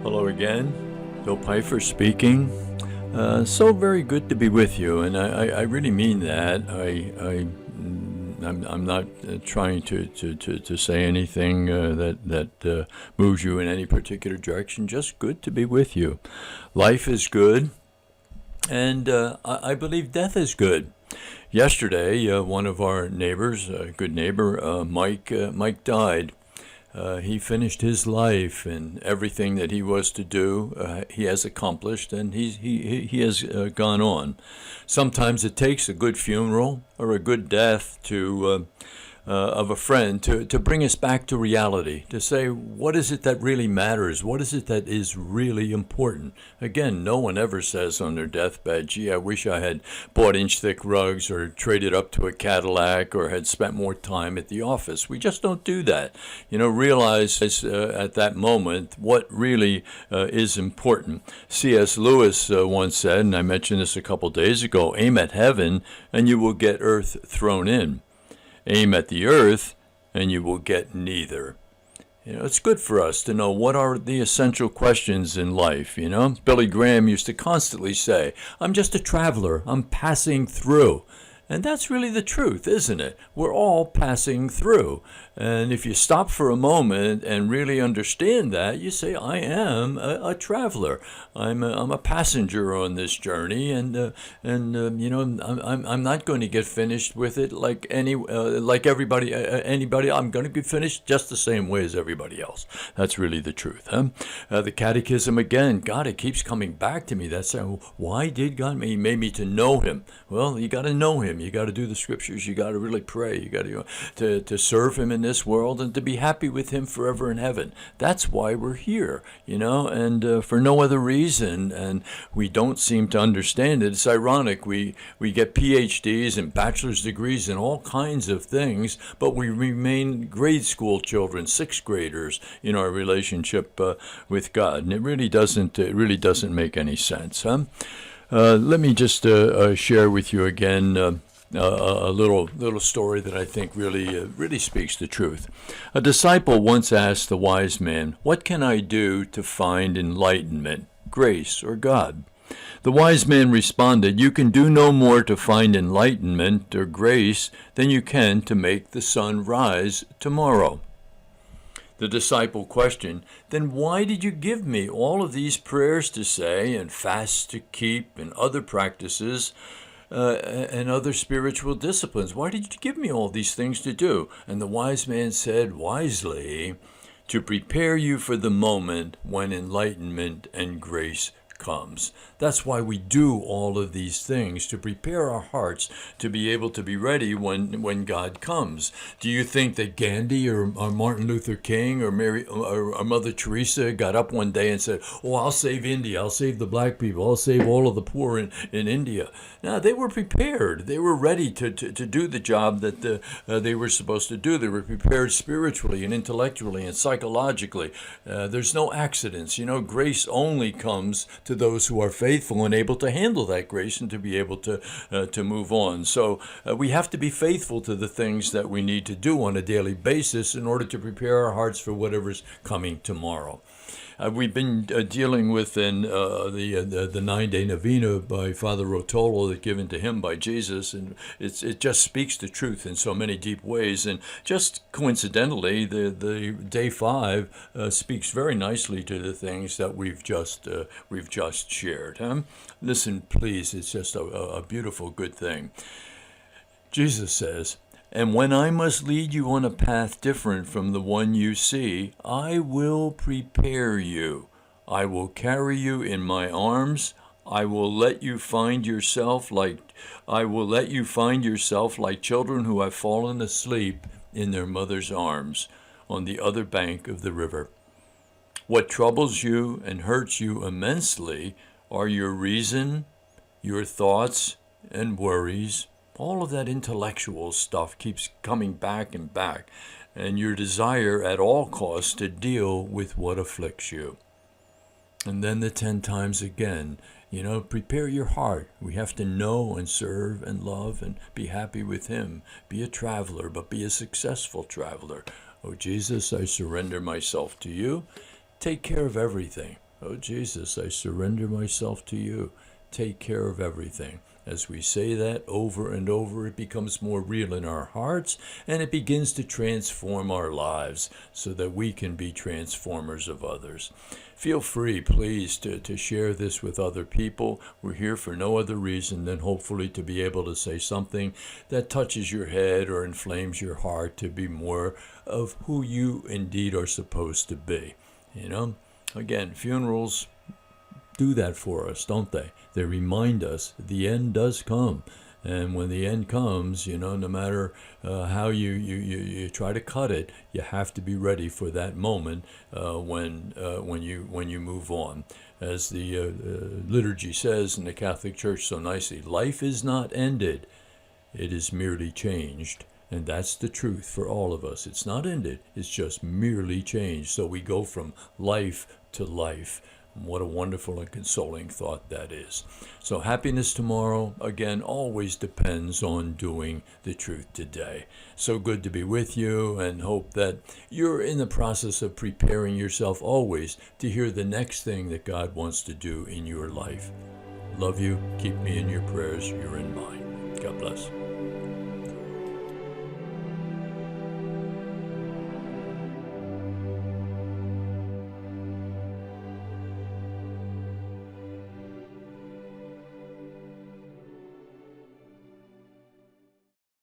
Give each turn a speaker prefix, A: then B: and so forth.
A: Hello again, Bill Pfeiffer speaking. So very good to be with you, and I really mean that. I'm not trying to say anything that moves you in any particular direction. Just good to be with you. Life is good, and I believe death is good. Yesterday, one of our neighbors, a good neighbor, Mike died. He finished his life, and everything that he was to do, he has accomplished, and he has gone on. Sometimes it takes a good funeral or a good death of a friend to bring us back to reality, to say, what is it that really matters? What is it that is really important? Again, no one ever says on their deathbed, gee, I wish I had bought inch-thick rugs or traded up to a Cadillac or had spent more time at the office. We just don't do that. Realize at that moment what really is important. C.S. Lewis once said, and I mentioned this a couple days ago, aim at heaven and you will get earth thrown in. Aim at the earth, and you will get neither. It's good for us to know what are the essential questions in life. Billy Graham used to constantly say, I'm just a traveler. I'm passing through. And that's really the truth, isn't it? We're all passing through. And if you stop for a moment and really understand that, you say, I am a traveler. I'm a passenger on this journey, and I'm not going to get finished with it like everybody. I'm going to be finished just the same way as everybody else. That's really the truth. The Catechism again. God, it keeps coming back to me. That's why did God? He made me to know Him. Well, you got to know Him. You got to do the Scriptures. You got to really pray. You got to serve Him in this world and to be happy with Him forever in heaven. That's why we're here, and for no other reason. And we don't seem to understand it. It's ironic. We get PhDs and bachelor's degrees in all kinds of things, but we remain grade school children, sixth graders in our relationship with God. And it really doesn't make any sense. Let me just share with you again a little story that I think really speaks the truth. A disciple once asked the wise man, "What can I do to find enlightenment, grace, or God?" The wise man responded, "You can do no more to find enlightenment or grace than you can to make the sun rise tomorrow." The disciple questioned, "Then why did you give me all of these prayers to say and fasts to keep and other practices and other spiritual disciplines? Why did you give me all these things to do?" And the wise man said wisely, "To prepare you for the moment when enlightenment and grace comes." That's why we do all of these things, to prepare our hearts to be able to be ready when God comes. Do you think that Gandhi or Martin Luther King or Mother Teresa got up one day and said, "Oh, I'll save India, I'll save the black people, I'll save all of the poor in India"? Now, they were prepared. They were ready to do the job that they were supposed to do. They were prepared spiritually and intellectually and psychologically. There's no accidents. Grace only comes to those who are faithful and able to handle that grace and to be able to move on. So we have to be faithful to the things that we need to do on a daily basis in order to prepare our hearts for whatever's coming tomorrow. We've been dealing with the 9-day Novena by Father Ruotolo, that's given to him by Jesus, and it just speaks the truth in so many deep ways. And just coincidentally, the day 5 speaks very nicely to the things that we've just shared. Listen, please, it's just a beautiful, good thing. Jesus says, "And when I must lead you on a path different from the one you see, I will prepare you. I will carry you in my arms. I will let you find yourself like children who have fallen asleep in their mother's arms on the other bank of the river. What troubles you and hurts you immensely are your reason, your thoughts, and worries." All of that intellectual stuff keeps coming back and back, and your desire at all costs to deal with what afflicts you. And then the 10 times again, prepare your heart. We have to know and serve and love and be happy with Him. Be a traveler, but be a successful traveler. Oh, Jesus, I surrender myself to you. Take care of everything. Oh, Jesus, I surrender myself to you. Take care of everything. As we say that over and over, it becomes more real in our hearts, and it begins to transform our lives so that we can be transformers of others. Feel free, please, to share this with other people. We're here for no other reason than hopefully to be able to say something that touches your head or inflames your heart to be more of who you indeed are supposed to be. You know, again, funerals do that for us, don't they? They remind us the end does come. And when the end comes, no matter how you try to cut it, you have to be ready for that moment when you move on. As the liturgy says in the Catholic Church so nicely, life is not ended, it is merely changed. And that's the truth for all of us. It's not ended, it's just merely changed. So we go from life to life. What a wonderful and consoling thought that is. So happiness tomorrow, again, always depends on doing the truth today. So good to be with you, and hope that you're in the process of preparing yourself always to hear the next thing that God wants to do in your life. Love you. Keep me in your prayers. You're in mine. God bless.